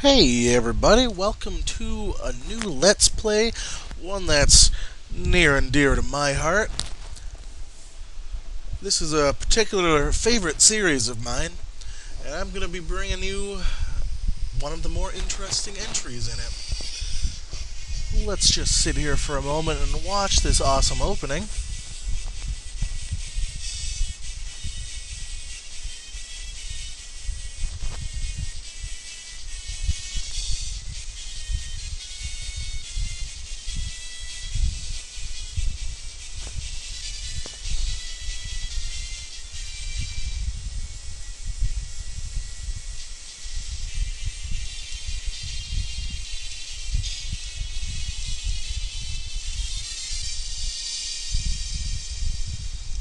Hey everybody, welcome to a new Let's Play, one that's near and dear to my heart. This is a particular favorite series of mine, and I'm going to be bringing you one of the more interesting entries in it. Let's just sit here for a moment and watch this awesome opening.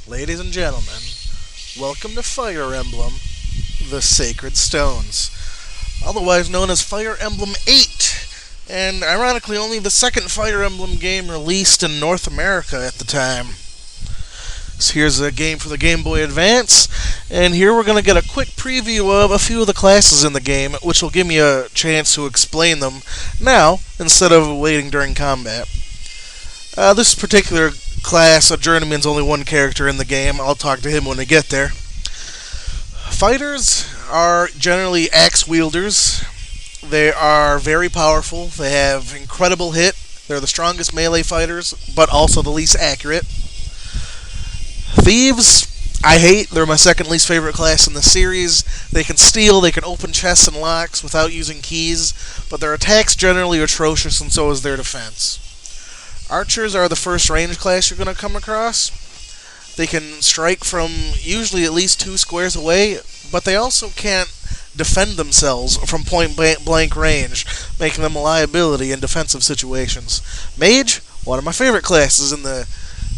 Ladies and gentlemen, welcome to Fire Emblem, the Sacred Stones, otherwise known as Fire Emblem 8, and ironically only the second Fire Emblem game released in North America at the time. So here's a game for the Game Boy Advance, and here we're going to get a quick preview of a few of the classes in the game, which will give me a chance to explain them now instead of waiting during combat. This particular class, a journeyman's only one character in the game. I'll talk to him when we get there. Fighters are generally axe wielders. They are very powerful. They have incredible hit. They're the strongest melee fighters, but also the least accurate. Thieves, I hate. They're my second least favorite class in the series. They can steal, they can open chests and locks without using keys, but their attacks generally atrocious, and so is their defense. Archers are the first range class you're going to come across. They can strike from usually at least 2 squares away, but they also can't defend themselves from point blank range, making them a liability in defensive situations. Mage, one of my favorite classes in the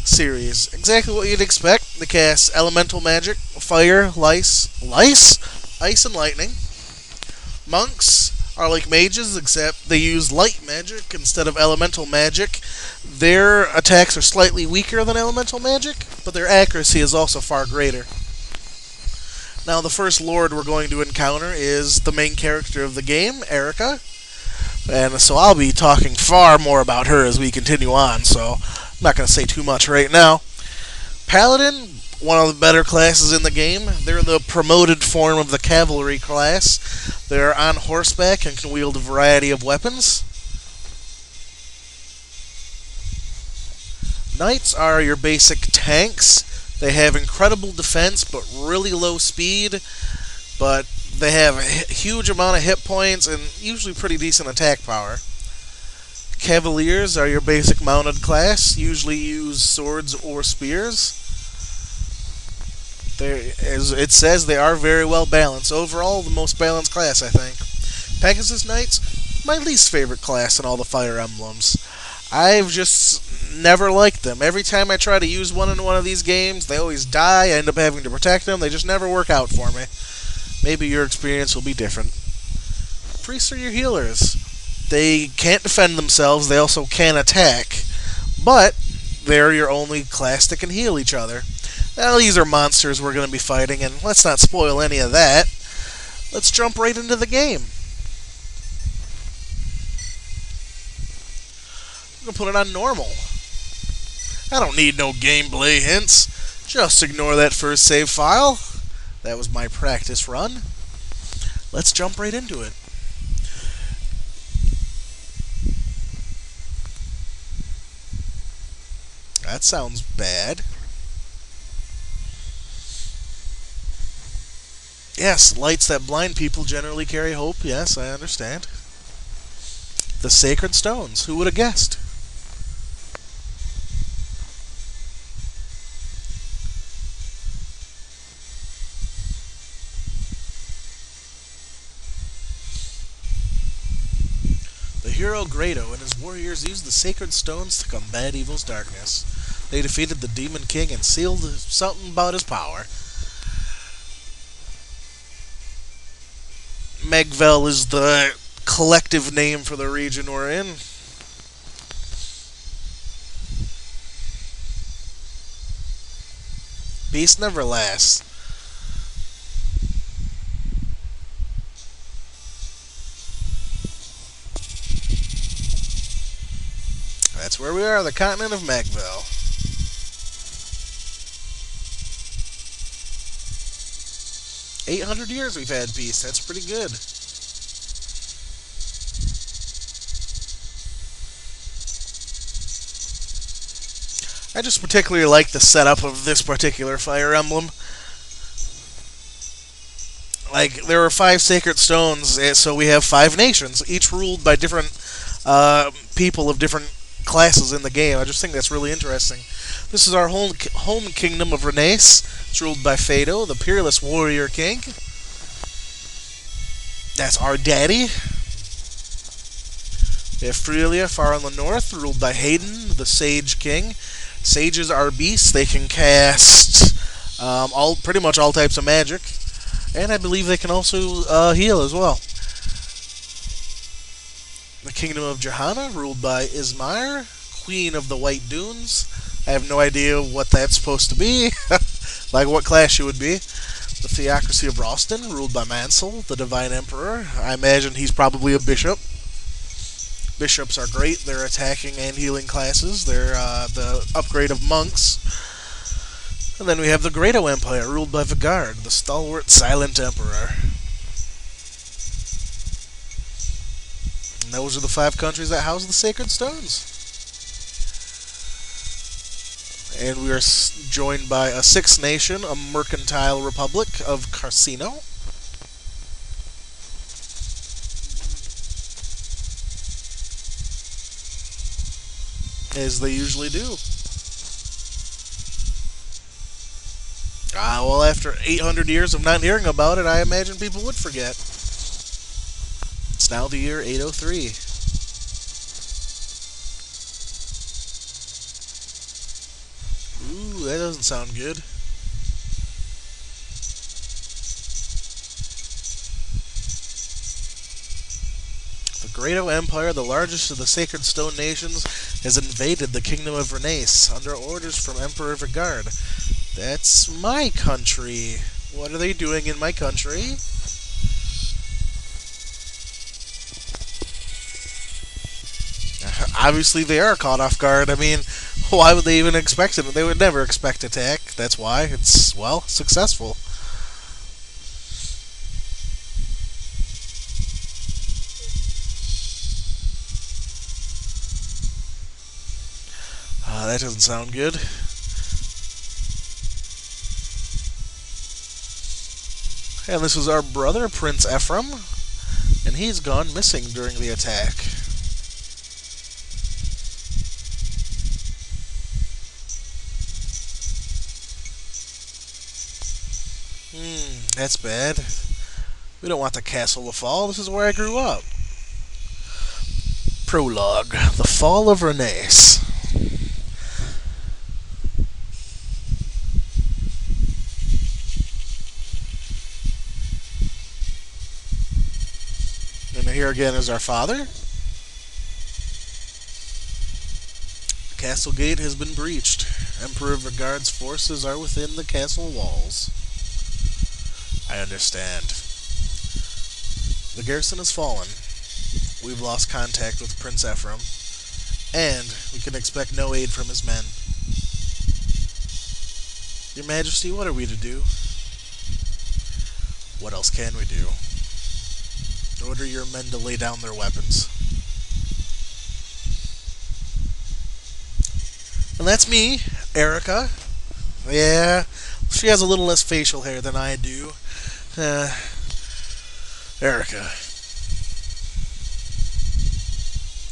series. Exactly what you'd expect. They cast elemental magic, fire, ice, and lightning. Monks are like mages, except they use light magic instead of elemental magic. Their attacks are slightly weaker than elemental magic, but their accuracy is also far greater. Now, the first lord we're going to encounter is the main character of the game, Eirika, and so I'll be talking far more about her as we continue on, so I'm not going to say too much right now. Paladin, one of the better classes in the game. They're the promoted form of the cavalry class. They're on horseback and can wield a variety of weapons. Knights are your basic tanks. They have incredible defense but really low speed, but they have a huge amount of hit points and usually pretty decent attack power. Cavaliers are your basic mounted class, usually use swords or spears. As it says, they are very well balanced. Overall, the most balanced class, I think. Pegasus Knights, my least favorite class in all the Fire Emblems. I've just never liked them. Every time I try to use one in one of these games, they always die. I end up having to protect them. They just never work out for me. Maybe your experience will be different. Priests are your healers. They can't defend themselves. They also can't attack. But they're your only class that can heal each other. Now, these are monsters we're going to be fighting, and let's not spoil any of that. Let's jump right into the game. I'm going to put it on normal. I don't need no gameplay hints. Just ignore that first save file. That was my practice run. Let's jump right into it. That sounds bad. Yes, lights that blind people generally carry hope. Yes, I understand. The Sacred Stones. Who would have guessed? The hero Grado and his warriors used the Sacred Stones to combat evil's darkness. They defeated the Demon King and sealed something about his power. Megvel is the collective name for the region we're in. Peace never lasts. That's where we are, the continent of Magville. 800 years we've had peace. That's pretty good. I just particularly like the setup of this particular Fire Emblem. Like, there are 5 sacred stones, so we have 5 nations, each ruled by different people of different classes in the game. I just think that's really interesting. This is our home kingdom of Renais. It's ruled by Fado, the peerless warrior king. That's our daddy. We have Frelia, far in the north, ruled by Hayden, the sage king. Sages are beasts. They can cast pretty much all types of magic. And I believe they can also heal as well. The Kingdom of Johanna, ruled by Ismair, Queen of the White Dunes. I have no idea what that's supposed to be. Like what class she would be. The Theocracy of Ralston, ruled by Mansell, the Divine Emperor. I imagine he's probably a bishop. Bishops are great. They're attacking and healing classes. They're the upgrade of monks. And then we have the Grado Empire, ruled by Vigard, the stalwart, silent emperor. And those are the 5 countries that house the Sacred Stones. And we are joined by a 6th nation, a mercantile republic of Carsino. As they usually do. Well, after 800 years of not hearing about it, I imagine people would forget. It's now the year 803. Ooh, that doesn't sound good. The Grado Empire, the largest of the Sacred Stone nations, has invaded the Kingdom of Renais under orders from Emperor Vigard. That's my country. What are they doing in my country? Obviously they are caught off guard. I mean, why would they even expect it? They would never expect attack. That's why it's, well, successful. That doesn't sound good. And this is our brother, Prince Ephraim, and he's gone missing during the attack. That's bad. We don't want the castle to fall. This is where I grew up. Prologue. The Fall of Renais. And here again is our father. The castle gate has been breached. Emperor Vigard's forces are within the castle walls. I understand. The garrison has fallen. We've lost contact with Prince Ephraim, and we can expect no aid from his men. Your Majesty, what are we to do? What else can we do? Order your men to lay down their weapons. And that's me, Eirika. Yeah, she has a little less facial hair than I do. Eirika.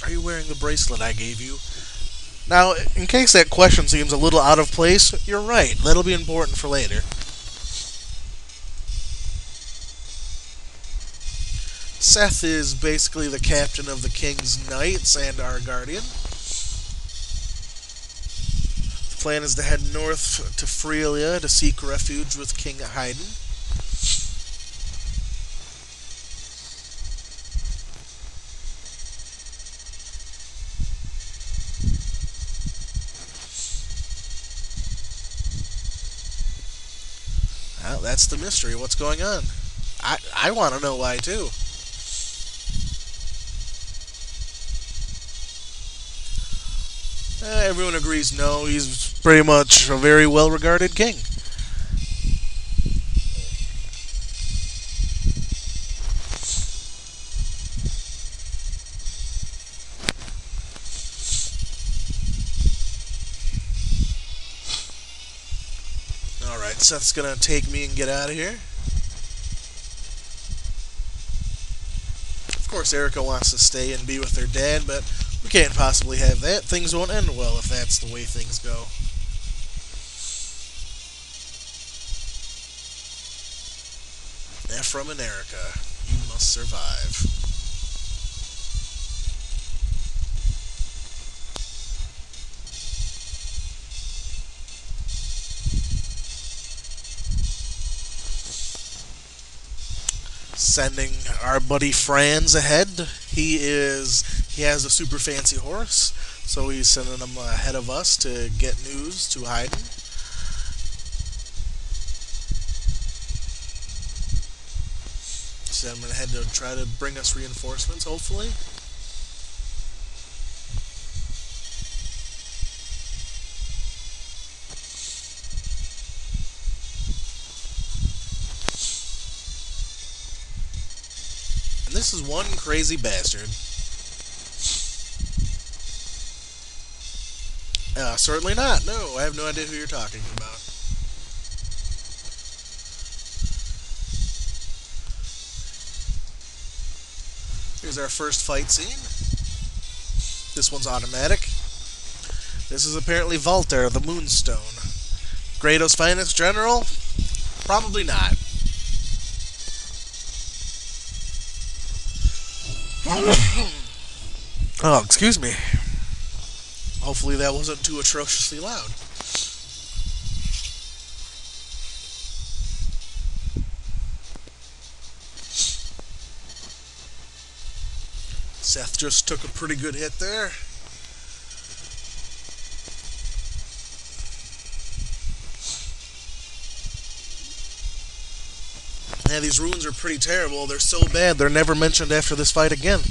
Are you wearing the bracelet I gave you? Now, in case that question seems a little out of place, you're right. That'll be important for later. Seth is basically the captain of the King's Knights and our guardian. The plan is to head north to Frelia to seek refuge with King Hayden. Well, that's the mystery. What's going on? I want to know why, too. Everyone agrees no, he's pretty much a very well-regarded king. Alright, Seth's gonna take me and get out of here. Of course, Eirika wants to stay and be with her dad, but we can't possibly have that. Things won't end well if that's the way things go. Ephraim and Eirika, you must survive. Sending our buddy Franz ahead. He has a super fancy horse, so he's sending him ahead of us to get news to Haydn. Send him ahead to try to bring us reinforcements, hopefully. And this is one crazy bastard. Certainly not. No, I have no idea who you're talking about. Here's our first fight scene. This one's automatic. This is apparently Voltaire, the Moonstone. Grado's finest general? Probably not. Oh, excuse me. Hopefully that wasn't too atrociously loud. Seth just took a pretty good hit there. Yeah, these ruins are pretty terrible. They're so bad they're never mentioned after this fight again.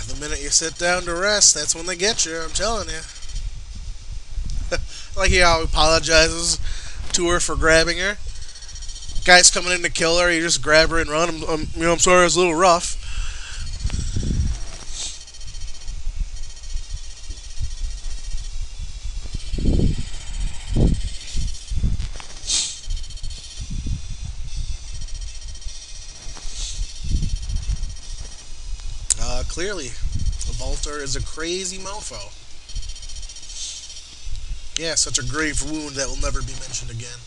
The minute you sit down to rest, that's when they get you, I'm telling you. Like he how he apologizes to her for grabbing her. Guy's coming in to kill her, you just grab her and run. I'm sorry, it was a little rough. Clearly, Voltaire is a crazy mofo. Yeah, such a grave wound that will never be mentioned again.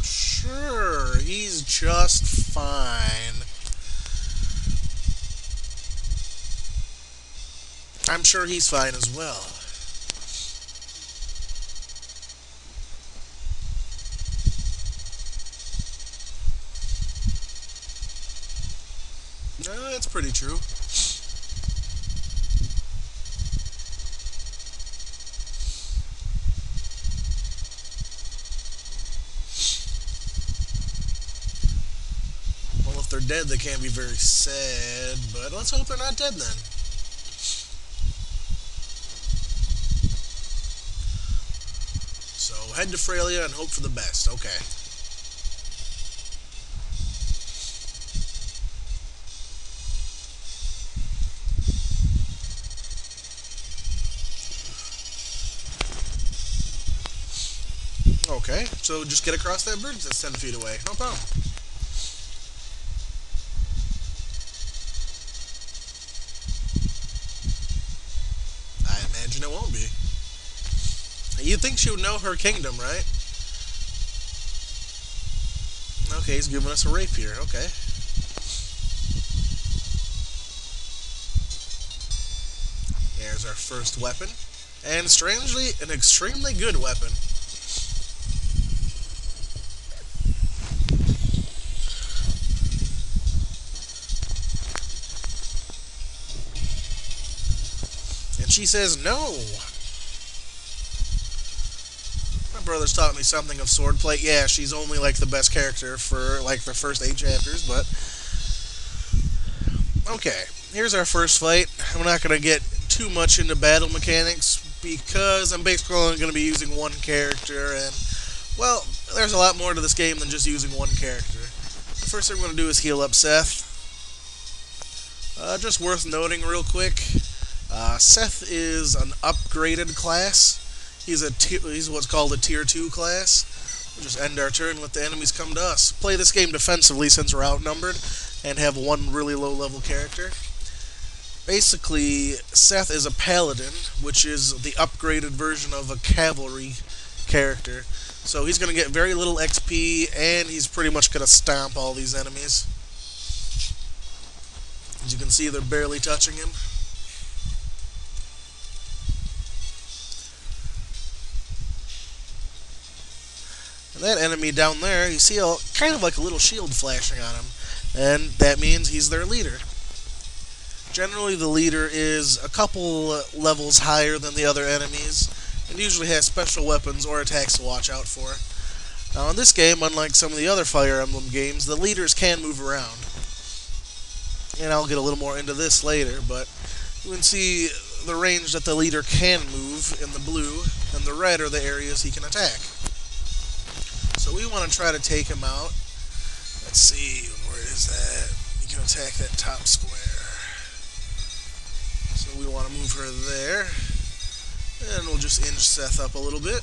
Sure, he's just fine. I'm sure he's fine as well. No, that's pretty true. Well, if they're dead, they can't be very sad, but let's hope they're not dead then. So, head to Frelia and hope for the best. Okay. Okay, so just get across that bridge that's 10 feet away. No problem. I imagine it won't be. You'd think she would know her kingdom, right? Okay, he's giving us a rapier. Okay. Here's our first weapon. And strangely, an extremely good weapon. And she says no. My brother's taught me something of swordplay. Yeah, she's only like the best character for like the first 8 chapters, but okay. Here's our first fight. I'm not gonna get too much into battle mechanics because I'm basically only gonna be using one character, and well, there's a lot more to this game than just using one character. The first thing I'm gonna do is heal up Seth. Just worth noting real quick. Seth is an upgraded class. He's what's called a tier 2 class. We'll just end our turn and let the enemies come to us. Play this game defensively since we're outnumbered and have one really low level character. Basically, Seth is a paladin, which is the upgraded version of a cavalry character. So he's going to get very little XP, and he's pretty much going to stomp all these enemies. As you can see, they're barely touching him. And that enemy down there, you see kind of like a little shield flashing on him, and that means he's their leader. Generally, the leader is a couple levels higher than the other enemies, and usually has special weapons or attacks to watch out for. Now, in this game, unlike some of the other Fire Emblem games, the leaders can move around. And I'll get a little more into this later, but you can see the range that the leader can move in the blue, and the red are the areas he can attack. So we want to try to take him out. Let's see, where is that? You can attack that top square. So we want to move her there. And we'll just inch Seth up a little bit.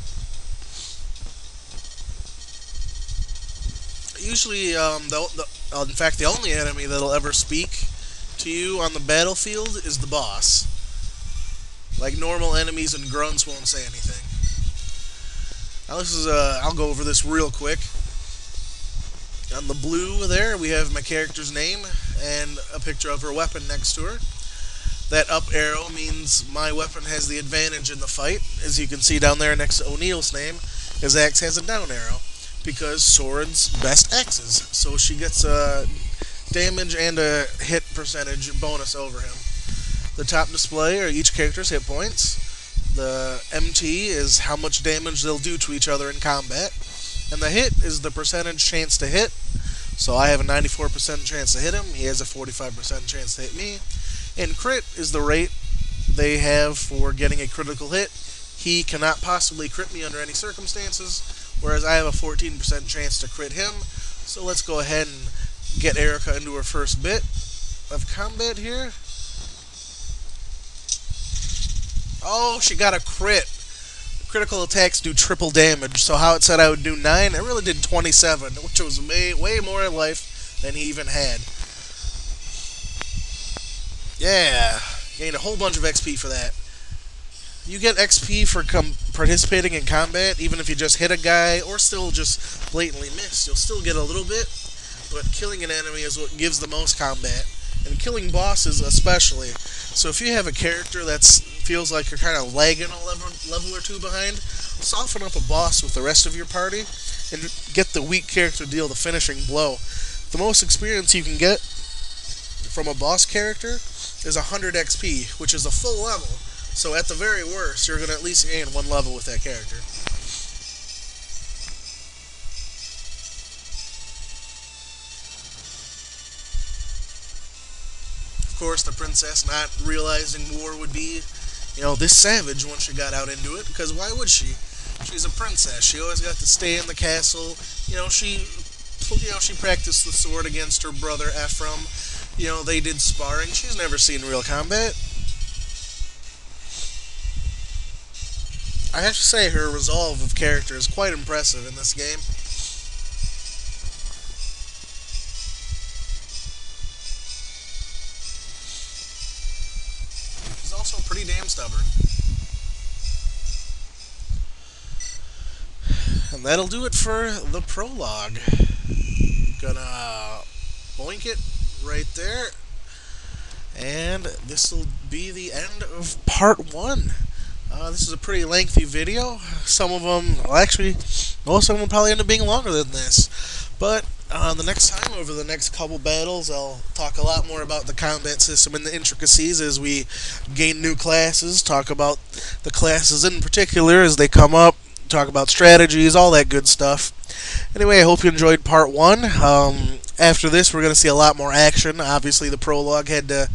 Usually, in fact, the only enemy that'll ever speak to you on the battlefield is the boss. Like normal enemies and grunts won't say anything. Now this is, I'll go over this real quick. On the blue there, we have my character's name and a picture of her weapon next to her. That up arrow means my weapon has the advantage in the fight. As you can see down there next to O'Neill's name, his axe has a down arrow, because swords best axes. So she gets a damage and a hit percentage bonus over him. The top display are each character's hit points. The MT is how much damage they'll do to each other in combat. And the hit is the percentage chance to hit. So I have a 94% chance to hit him. He has a 45% chance to hit me. And crit is the rate they have for getting a critical hit. He cannot possibly crit me under any circumstances, whereas I have a 14% chance to crit him. So let's go ahead and get Eirika into her first bit of combat here. Oh, she got a crit. Critical attacks do triple damage, so how it said I would do 9, I really did 27, which was way more life than he even had. Yeah, gained a whole bunch of XP for that. You get XP for participating in combat, even if you just hit a guy, or still just blatantly miss. You'll still get a little bit, but killing an enemy is what gives the most combat. And killing bosses especially. So if you have a character that feels like you're kind of lagging a level or two behind, soften up a boss with the rest of your party, and get the weak character to deal the finishing blow. The most experience you can get from a boss character is 100 XP, which is a full level. So at the very worst, you're going to at least gain 1 level with that character. Of course, the princess not realizing war would be, this savage once she got out into it, because why would she? She's a princess. She always got to stay in the castle. She practiced the sword against her brother Ephraim. They did sparring. She's never seen real combat. I have to say, her resolve of character is quite impressive in this game. She's also pretty damn stubborn. And that'll do it for the prologue. Gonna boink it right there. And this will be the end of part 1. This is a pretty lengthy video. Some of them, well, actually, most of them will probably end up being longer than this. But the next time, over the next couple battles, I'll talk a lot more about the combat system and the intricacies as we gain new classes, talk about the classes in particular as they come up, talk about strategies, all that good stuff. Anyway, I hope you enjoyed part 1. After this, we're going to see a lot more action. Obviously, the prologue had to,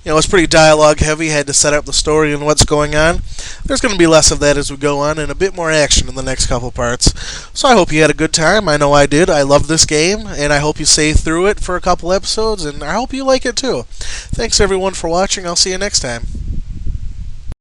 it's pretty dialogue heavy, had to set up the story and what's going on. There's going to be less of that as we go on, and a bit more action in the next couple parts. So I hope you had a good time. I know I did. I love this game, and I hope you stay through it for a couple episodes, and I hope you like it too. Thanks everyone for watching. I'll see you next time.